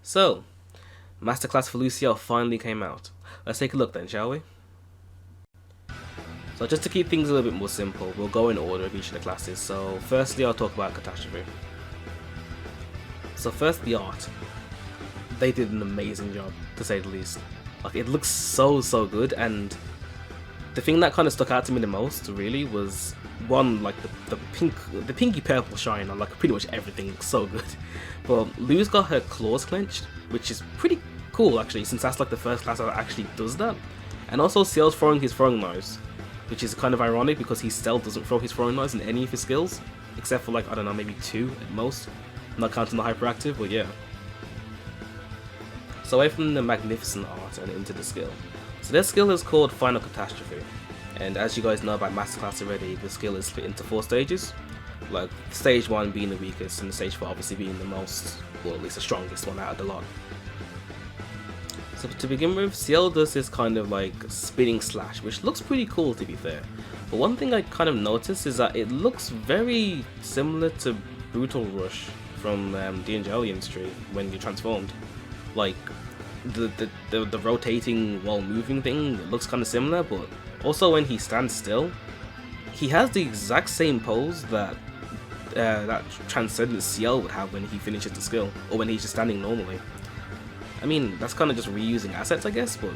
So, Masterclass for Luciel finally came out. Let's take a look then, shall we? So just to keep things a little bit more simple, we'll go in order of each of the classes. So firstly I'll talk about Catastrophe. So first, the art. They did an amazing job, to say the least. Like, it looks so good, and the thing that kind of stuck out to me the most really was one, like the pinky purple shine on like pretty much everything looks so good. But Lou's got her claws clenched, which is pretty cool actually, since that's like the first class that actually does that. And also Ciel's throwing his throwing knives, which is kind of ironic because he still doesn't throw his throwing knives in any of his skills, except for like, I don't know, maybe 2 at most, not counting the hyperactive, but yeah. So away from the magnificent art and into the skill. So their skill is called Final Catastrophe, and as you guys know by Masterclass already, the skill is split into 4 stages, like stage 1 being the weakest and stage 4 obviously being the most, or at least the strongest one out of the lot. So to begin with, Ciel does this kind of like spinning slash, which looks pretty cool to be fair. But one thing I kind of noticed is that it looks very similar to Brutal Rush from the Angelian's tree when you transformed. Like the rotating while moving thing, it looks kind of similar, but also when he stands still, he has the exact same pose that that Transcendent Ciel would have when he finishes the skill, or when he's just standing normally. I mean, that's kind of just reusing assets, I guess, but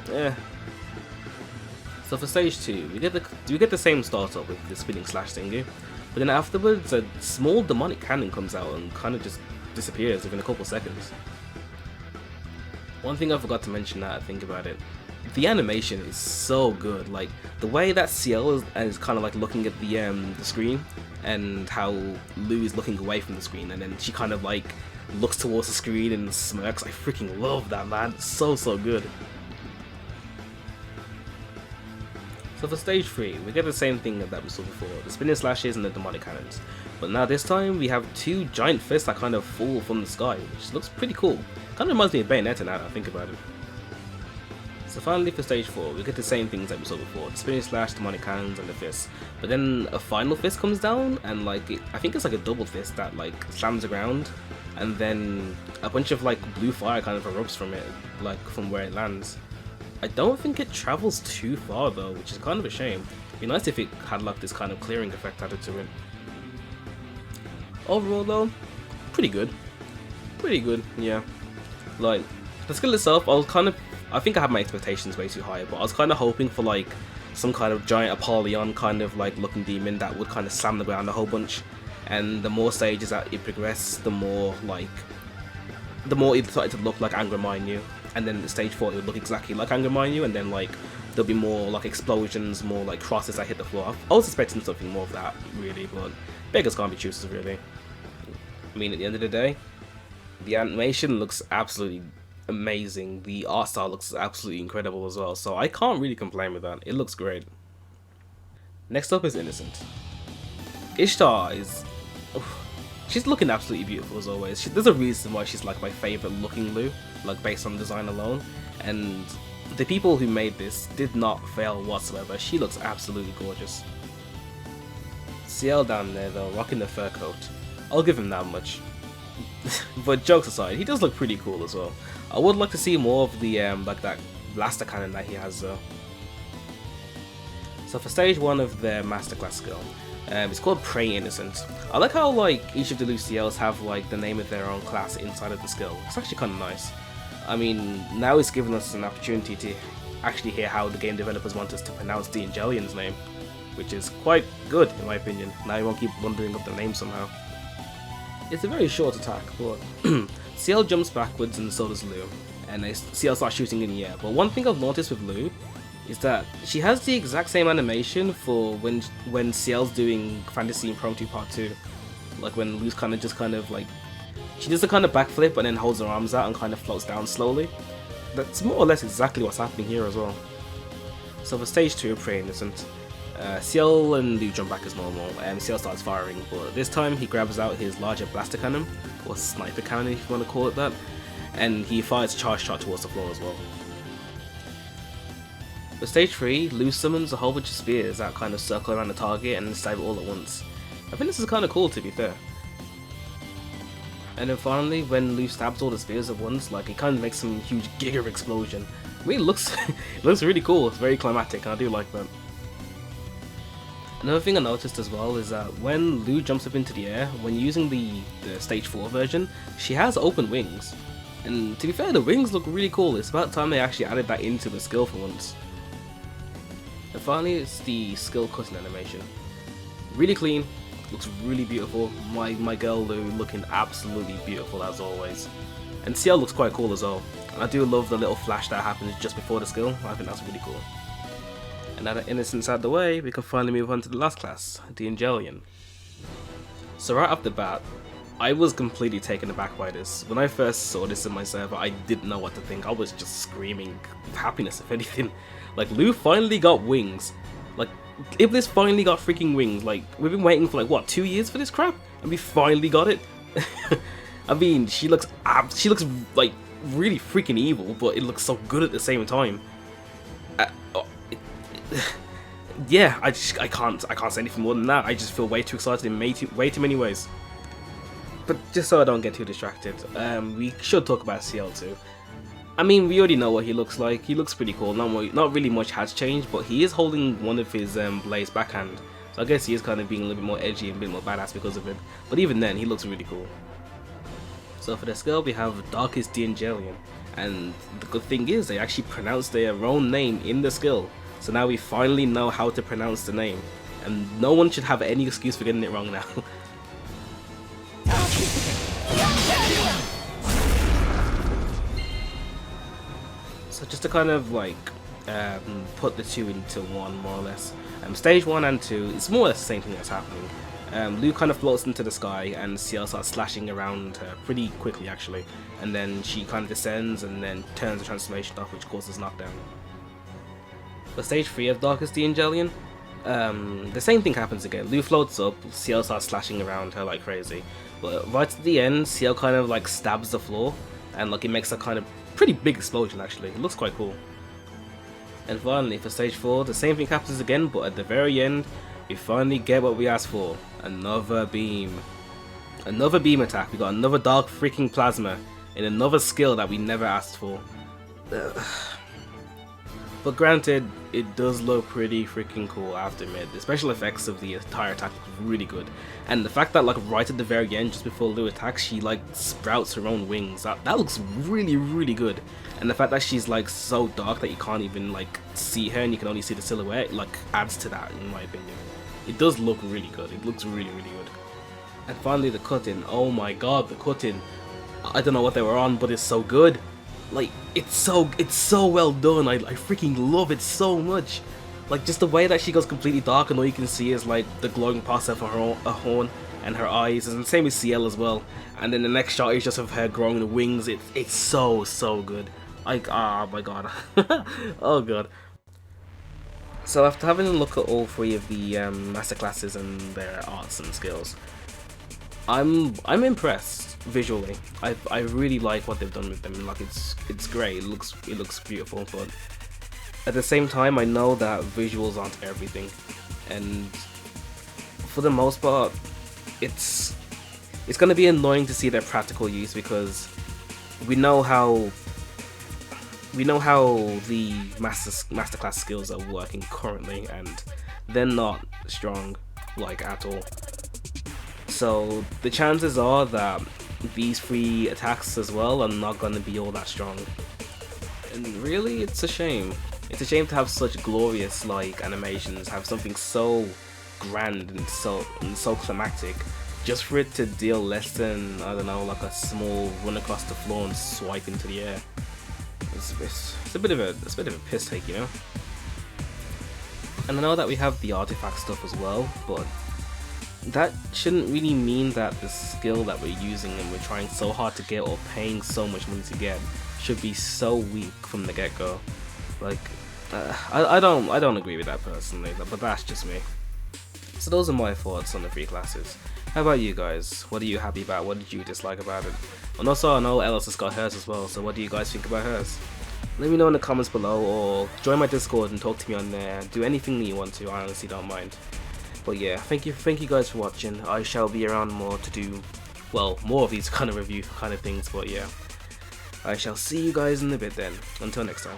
yeah. So for stage 2, we get the same startup with the spinning slash thingy, but then afterwards a small demonic cannon comes out and kind of just disappears within a couple seconds. One thing I forgot to mention now that I think about it, the animation is so good. Like the way that Ciel is kind of like looking at the screen, and how Lu is looking away from the screen, and then she kind of like looks towards the screen and smirks. I freaking love that, man. It's so good. So for stage 3, we get the same thing that we saw before, the spinning slashes and the demonic cannons. But now this time we have 2 giant fists that kind of fall from the sky, which looks pretty cool. Kind of reminds me of Bayonetta now that I think about it. So finally for stage 4, we get the same things that we saw before, the spinning slash, demonic cannons and the fists. But then a final fist comes down, and like I think it's like a double fist that like slams the ground, and then a bunch of like blue fire kind of erupts from it, like from where it lands. I don't think it travels too far though, which is kind of a shame. It'd be nice if it had like this kind of clearing effect added to it. Overall though, pretty good, yeah. Like the skill itself, I think I had my expectations way too high, but I was kind of hoping for like some kind of giant Apollyon kind of like looking demon that would kind of slam the ground a whole bunch. And the more stages that it progressed, the more it started to look like Angraminu, and then at stage 4 it would look exactly like Angraminu, and then like there'll be more like explosions, more like crosses that hit the floor. I was expecting something more of that really, but beggars can't be choosers really. I mean, at the end of the day, the animation looks absolutely amazing, the art style looks absolutely incredible as well, so I can't really complain with that. It looks great. Next up is Innocent. Ishtar is... she's looking absolutely beautiful as always. There's a reason why she's like my favourite looking Lu, like based on design alone, and the people who made this did not fail whatsoever. She looks absolutely gorgeous. Ciel down there though, rocking the fur coat. I'll give him that much. But jokes aside, he does look pretty cool as well. I would like to see more of the like that blaster cannon that he has though. So for stage 1 of their masterclass skill, it's called Prey Innocent. I like how like each of the Luciels have like the name of their own class inside of the skill. It's actually kind of nice. I mean, now it's given us an opportunity to actually hear how the game developers want us to pronounce the Angelian's name, which is quite good in my opinion. Now you won't keep wondering up the name somehow. It's a very short attack, but Ciel jumps backwards and so does Lu, and Ciel starts shooting in the air. But one thing I've noticed with Lu is that she has the exact same animation for when Ciel's doing Fantasy Impromptu Part 2. Like when Lu's kind of like, she does a kind of backflip and then holds her arms out and kind of floats down slowly. That's more or less exactly what's happening here as well. So for stage 2 of Prey Innocent, Ciel and Lu jump back as normal, and Ciel starts firing, but this time he grabs out his larger blaster cannon, or sniper cannon if you want to call it that, and he fires a charge shot towards the floor as well. For stage 3, Lu summons a whole bunch of spears that kind of circle around the target and stab it all at once. I think this is kind of cool to be fair. And then finally, when Lu stabs all the spears at once, like it kind of makes some huge giga explosion. I mean, it looks it looks really cool. It's very climatic, and I do like that. Another thing I noticed as well is that when Lu jumps up into the air, when using the stage 4 version, she has open wings. And to be fair, the wings look really cool. It's about time they actually added that into the skill for once. And finally, it's the skill cutting animation. Really clean, looks really beautiful. My girl Lu looking absolutely beautiful as always. And Ciel looks quite cool as well. And I do love the little flash that happens just before the skill. I think that's really cool. And now that Innocence out of the way, we can finally move on to the last class, the Angelian. So right off the bat, I was completely taken aback by this. When I first saw this in my server, I didn't know what to think. I was just screaming with happiness, if anything. Like, Lu finally got wings. Like, Iblis finally got freaking wings. Like, we've been waiting for like, what, 2 years for this crap? And we finally got it? I mean, she looks like really freaking evil, but it looks so good at the same time. Yeah, I can't say anything more than that. I just feel way too excited in way too many ways. But just so I don't get too distracted, we should talk about CL2. I mean, we already know what he looks like. He looks pretty cool. Not really much has changed, but he is holding one of his blades backhand. So I guess he is kind of being a little bit more edgy and a bit more badass because of it. But even then, he looks really cool. So for the skill, we have Darkest the Angelian. And the good thing is, they actually pronounced their own name in the skill. So now we finally know how to pronounce the name. And no one should have any excuse for getting it wrong now. So just to kind of like put the two into one more or less. Stage 1 and 2, it's more or less the same thing that's happening. Lu kind of floats into the sky and Ciel starts slashing around her pretty quickly actually. And then she kind of descends and then turns the transformation off, which causes knockdown. For stage 3 of Darkest the Angelian, the same thing happens again. Lu floats up, Ciel starts slashing around her like crazy. But right at the end, Ciel kind of like stabs the floor and like it makes a kind of pretty big explosion actually. It looks quite cool. And finally for stage 4, the same thing happens again, but at the very end, we finally get what we asked for. Another beam. Another beam attack. We got another dark freaking plasma in another skill that we never asked for. But granted, it does look pretty freaking cool, I have to admit. The special effects of the entire attack look really good. And the fact that like right at the very end, just before Lu attacks, she like sprouts her own wings. That looks really, really good. And the fact that she's like so dark that you can't even like see her and you can only see the silhouette, like adds to that in my opinion. It does look really good. It looks really, really good. And finally the cutting. Oh my god, the cutting. I don't know what they were on, but it's so good. Like, it's so well done. I freaking love it so much. Like, just the way that she goes completely dark and all you can see is like the glowing parts of her horn and her eyes, and the same with Ciel as well. And then the next shot is just of her growing the wings. It's so good. Like, oh my god. Oh god. So after having a look at all 3 of the masterclasses and their arts and skills, I'm impressed visually. I really like what they've done with them. Like, it's great. It looks beautiful, but at the same time, I know that visuals aren't everything, and for the most part, it's gonna be annoying to see their practical use because we know how the masterclass skills are working currently, and they're not strong, like, at all. So the chances are that these 3 attacks as well are not going to be all that strong. And really, it's a shame. It's a shame to have such glorious like animations, have something so grand and so climactic, just for it to deal less than, I don't know, like a small run across the floor and swipe into the air. It's a bit of a piss take, you know. And I know that we have the artifact stuff as well, but that shouldn't really mean that the skill that we're using and we're trying so hard to get or paying so much money to get should be so weak from the get-go. Like, I don't agree with that personally, but that's just me. So those are my thoughts on the 3 classes. How about you guys? What are you happy about? What did you dislike about it? And also, I know Ellis has got hers as well, so what do you guys think about hers? Let me know in the comments below, or join my Discord and talk to me on there. Do anything that you want to, I honestly don't mind. But yeah, thank you guys for watching. I shall be around more to do well, more of these kind of review kind of things, but yeah. I shall see you guys in a bit then. Until next time.